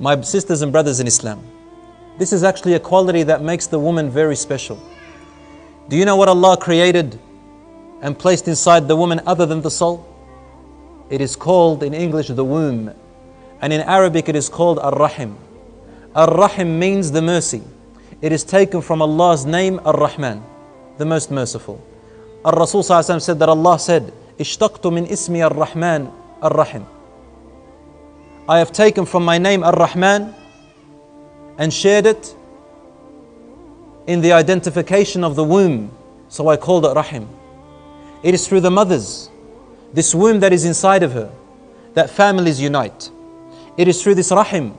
My sisters and brothers in Islam, this is actually a quality that makes the woman very special. Do you know what Allah created and placed inside the woman other than the soul? It is called in English the womb, and in Arabic it is called Ar-Rahim. Ar-Rahim means the mercy. It is taken from Allah's name Ar-Rahman, the most merciful. Ar-Rasul said that Allah said, Ishtaqtu min ismi Ar-Rahman Ar-Rahim. I have taken from my name Ar-Rahman and shared it in the identification of the womb, so I called it Rahim. It is through the mothers, this womb that is inside of her, that families unite. It is through this Rahim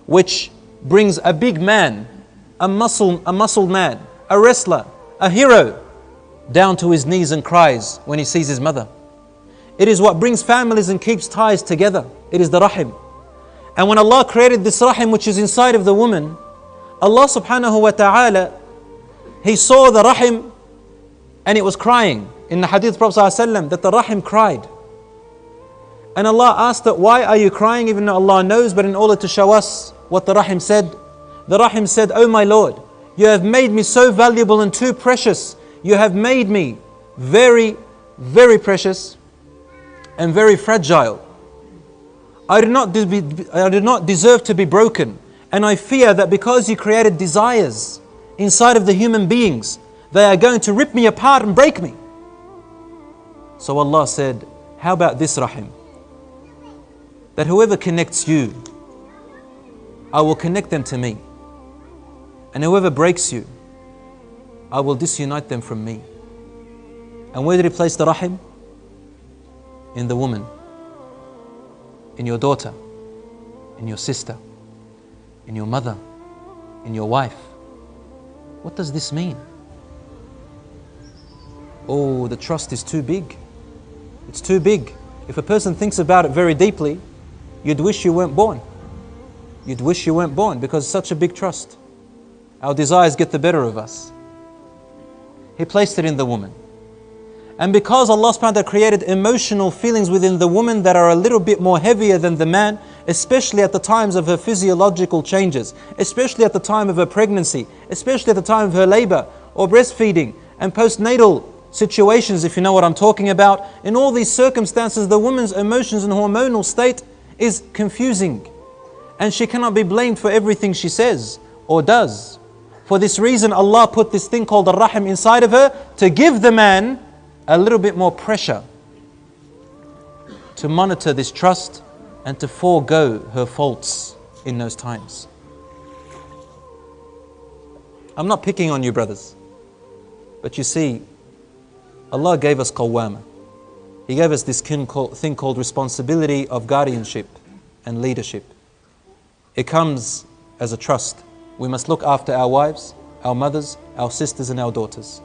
which brings a big man, a muscled man, a wrestler, a hero, down to his knees and cries when he sees his mother. It is what brings families and keeps ties together. It is the Rahim. And when Allah created this Rahim which is inside of the woman, Allah subhanahu wa ta'ala, He saw the Rahim and it was crying. In the hadith of Prophet ﷺ, that the Rahim cried. And Allah asked it, why are you crying? Even though Allah knows, but in order to show us what the Rahim said, the Rahim said, "Oh my Lord, you have made me so valuable and too precious. You have made me very, very precious and very fragile. I do not deserve to be broken. And I fear that because you created desires inside of the human beings, they are going to rip me apart and break me." So Allah said, how about this Rahim? That whoever connects you, I will connect them to me. And whoever breaks you, I will disunite them from me. And where did He place the Rahim? In the woman, in your daughter, in your sister, in your mother, in your wife. What does this mean? Oh, the trust is too big. It's too big. If a person thinks about it very deeply, you'd wish you weren't born. You'd wish you weren't born because it's such a big trust. Our desires get the better of us. He placed it in the woman. And because Allah subhanahu wa ta'ala created emotional feelings within the woman that are a little bit more heavier than the man, especially at the times of her physiological changes, especially at the time of her pregnancy, especially at the time of her labor or breastfeeding and postnatal situations, if you know what I'm talking about. In all these circumstances, the woman's emotions and hormonal state is confusing. And she cannot be blamed for everything she says or does. For this reason, Allah put this thing called the Rahim inside of her to give the man a little bit more pressure to monitor this trust and to forego her faults in those times. I'm not picking on you, brothers, but you see, Allah gave us qawwama. He gave us this thing called responsibility of guardianship and leadership. It comes as a trust. We must look after our wives, our mothers, our sisters and our daughters.